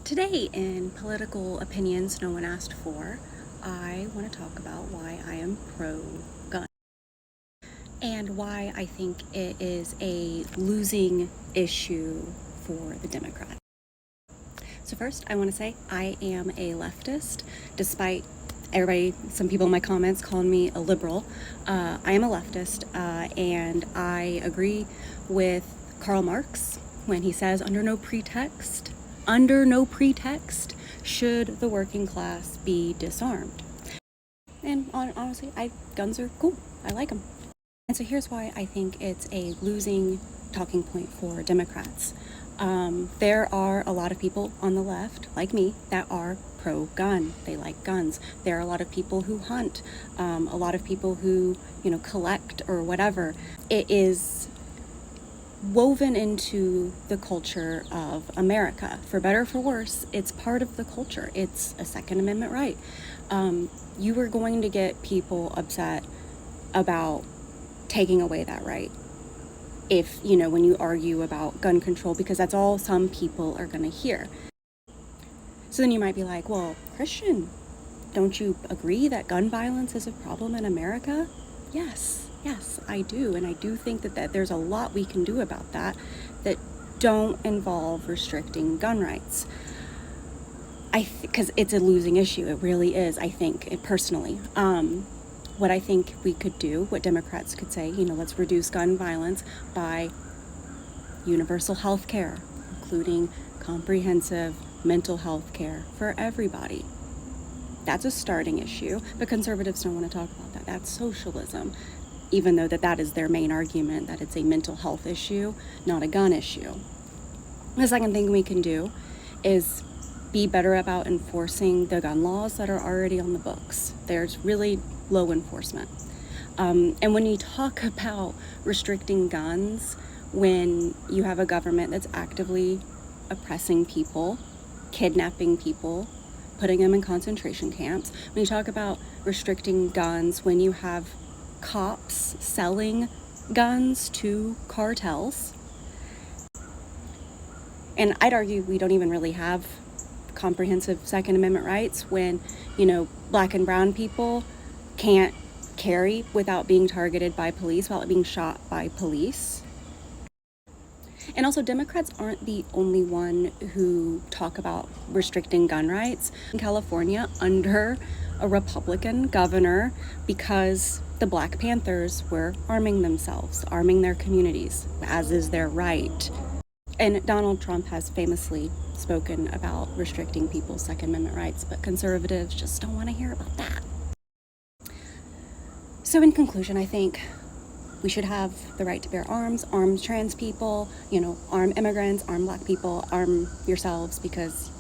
Today in Political Opinions No One Asked For, I want to talk about why I am pro-gun and why I think it is a losing issue for the Democrats. So first, I want to say I am a leftist, despite some people in my comments calling me a liberal. I am a leftist, and I agree with Karl Marx when he says, under no pretext, should the working class be disarmed. And honestly, guns are cool. I like them. And so here's why I think it's a losing talking point for Democrats. There are a lot of people on the left, like me, that are pro-gun. They like guns. There are a lot of people who hunt, a lot of people who, collect or whatever. It is woven into the culture of America. For better or for worse, it's part of the culture. It's a Second Amendment right. You are going to get people upset about taking away that right if, when you argue about gun control, because that's all some people are going to hear. So then you might be like, well, Christian, don't you agree that gun violence is a problem in America? Yes, I do. And I do think that there's a lot we can do about that don't involve restricting gun rights. Because it's a losing issue. It really is, I think, personally. What I think we could do, what Democrats could say, let's reduce gun violence by universal health care, including comprehensive mental health care for everybody. That's a starting issue, but conservatives don't want to talk about that. That's socialism, even though that is their main argument, that it's a mental health issue, not a gun issue. The second thing we can do is be better about enforcing the gun laws that are already on the books. There's really low enforcement. And when you talk about restricting guns, when you have a government that's actively oppressing people, kidnapping people, putting them in concentration camps, when you talk about restricting guns, when you have cops selling guns to cartels, and I'd argue we don't even really have comprehensive Second Amendment rights when, black and brown people can't carry without being targeted by police, without being shot by police. And also, Democrats aren't the only one who talk about restricting gun rights. In California, under a Republican governor, because the Black Panthers were arming themselves, arming their communities, as is their right. And Donald Trump has famously spoken about restricting people's Second Amendment rights, but conservatives just don't want to hear about that. So in conclusion, I think we should have the right to bear arms, arm trans people, arm immigrants, arm black people, arm yourselves, because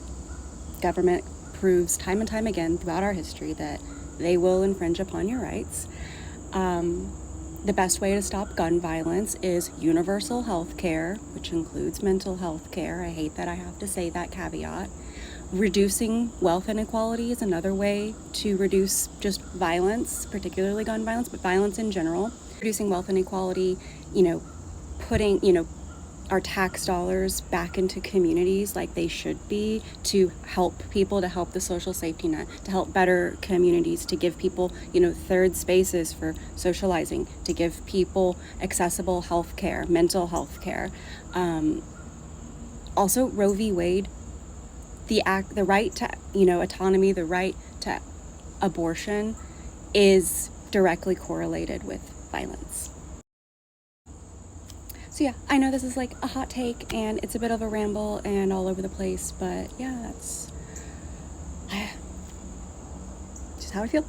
government proves time and time again throughout our history that they will infringe upon your rights. The best way to stop gun violence is universal health care, which includes mental health care. I hate that I have to say that caveat. Reducing wealth inequality is another way to reduce just violence, particularly gun violence, but violence in general. Reducing wealth inequality, putting, our tax dollars back into communities like they should be, to help people, to help the social safety net, to help better communities, to give people, third spaces for socializing, to give people accessible health care, mental health care. Also, Roe v. Wade, the right to, autonomy, the right to abortion is directly correlated with violence. So yeah, I know this is like a hot take and it's a bit of a ramble and all over the place, but yeah, that's just how I feel.